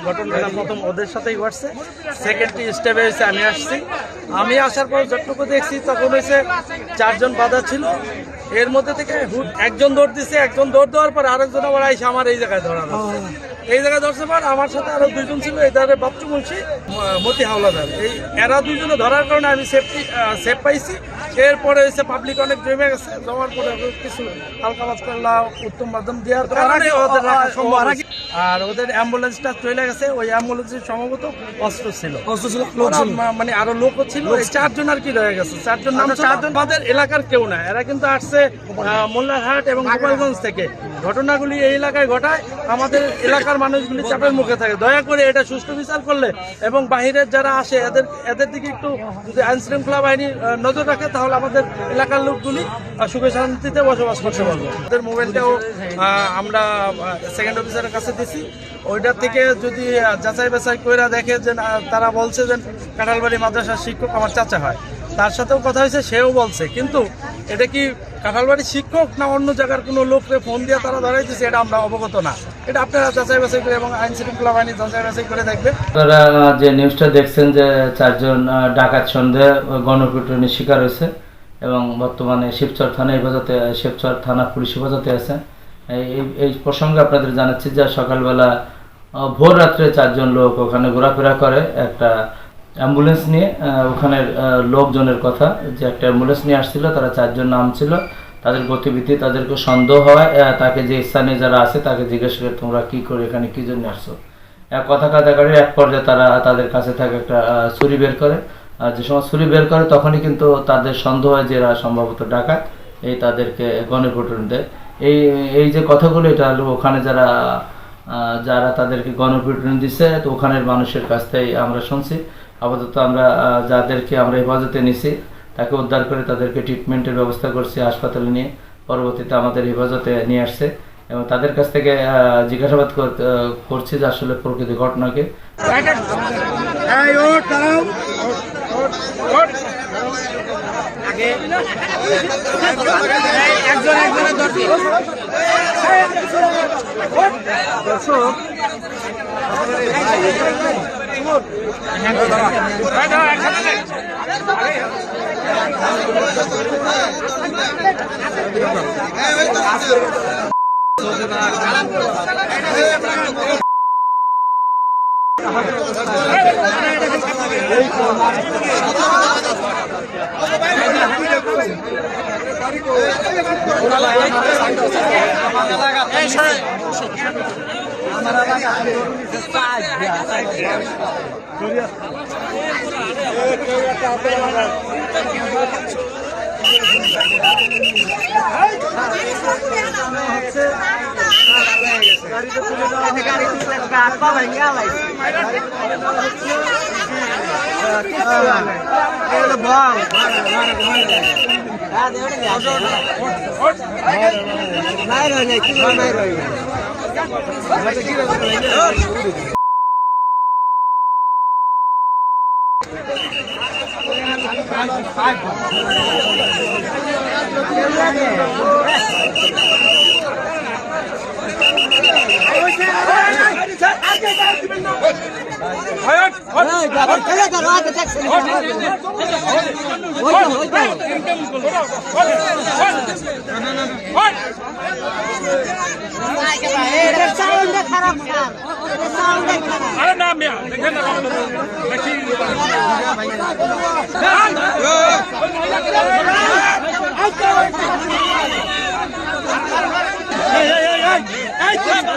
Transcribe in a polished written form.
ঘটনাটা প্রথম ওদের সাথেই ঘটছে, সেকেন্ড স্টেপে হয়েছে আমি আসছি। আমি আসার পর যতটুকু দেখছি তখন হয়েছে 4 জন বাধা ছিল, এর মধ্যে থেকে একজন দৌড় দিচ্ছে, একজন দৌড় দেওয়ার পর আরেকজন আবার আইসে আমার এই জায়গায় ধরানো। এই জায়গায় ধরছে পর আমার সাথে আরো 2 জন ছিল, এধারে বাচ্চু মুন্সি, মতি হাওলাদার। এই এরা 2 জনে ধরার কারণে আমি সেফ পাইছি। এরপরে হচ্ছে পাবলিক অনেক জমে গেছে, জমার পরে কিছু হালকা মাছকলা উত্তম মাধ্যম দেওয়ার কারণে ওদের রাখা সম্ভব। আর ওদের অ্যাম্বুলেন্সটা চলে গেছে, ওই অ্যাম্বুলেন্সের সম্ভবত অস্ত্র ছিল, মানে আরো লোকও ছিল। 4 জন আর কি রয়ে গেছে, 4 জন নাম, 4 জন আমাদের এলাকার কেউ না, এরা কিন্তু আসছে মোল্লারহাট এবং গোপালগঞ্জ থেকে। ঘটনাগুলি এই এলাকায় ঘটায়, আমাদের এলাকার মানুষগুলি চাপের মুখে থাকে। দয়া করে এটা সুষ্ঠু বিচার করলে এবং বাহিরের যারা আসে এদের দিকে একটু যদি আইন শৃঙ্খলা বাহিনী নজর রাখে, তাহলে আমাদের এলাকার লোকগুলি সুখে শান্তিতে বসবাস করতে পারবো। ওদের মোবাইলটাও আমরা সেকেন্ড অফিসারের কাছে দিছি, ওইটার থেকে যদি যাচাই বাছাই করে দেখে যে তারা বলছে যে কাঁঠালবাড়ি মাদ্রাসার শিক্ষক আমার চাচা হয়, তার সাথেও কথা হয়েছে, সেও বলছে। কিন্তু এটা কি কাঁঠালবাড়ির শিক্ষক না অন্য জায়গার কোনো লোককে ফোন দিয়ে তারা ধরাই দিচ্ছে, এটা আমরা অবগত না। এটা আপনারা যাচাই বাছাই করে এবং আইন শৃঙ্খলা বাহিনী যাচাই বাছাই করে দেখবে। আপনারা যে নিউজটা দেখছেন যে 4 জন ডাকাত সন্দেহে গণপিটুনির শিকার হয়েছে এবং বর্তমানে শিবচর থানা পুলিশ হেফাজতে আছে। এই প্রসঙ্গে আপনাদের জানাচ্ছি যে সকালবেলা ভোর রাত্রে 4 জন লোক ওখানে ঘোরাফেরা করে একটা অ্যাম্বুলেন্স নিয়ে। ওখানের লোকজনের কথা যে একটা অ্যাম্বুলেন্স নিয়ে আসছিল, তারা 4 জন নাম ছিল, তাদের গতিবিধি, তাদেরকে সন্দেহ হয়, তাকে যে স্থানীয় যারা আছে তাকে জিজ্ঞেস করে তোমরা কি করে এখানে কি জন্য আসছো। কথা কাটাকাটি এক পর্যায়ে তারা তাদের কাছে থাকে একটা ছুরি বের করে। আর যে সময় ছুরি বের করে তখনই কিন্তু তাদের সন্দেহ হয় যে এরা সম্ভবত ডাকাত, এই তাদেরকে গণপিটুনি দেয়। এই যে কথাগুলো, এটা হলো ওখানে যারা তাদেরকে গণপিটুনি দিচ্ছে, তো ওখানের মানুষের কাছ থেকে আমরা শুনছি। আপাতত আমরা যাদেরকে আমরা হেফাজতে নিছি তাকে উদ্ধার করে তাদেরকে ট্রিটমেন্টের ব্যবস্থা করছি হাসপাতালে নিয়ে, পরবর্তীতে আমাদের হেফাজতে নিয়ে আসছে এবং তাদের কাছ থেকে জিজ্ঞাসাবাদ করছি যে আসলে প্রকৃত ঘটনাকে। Hey!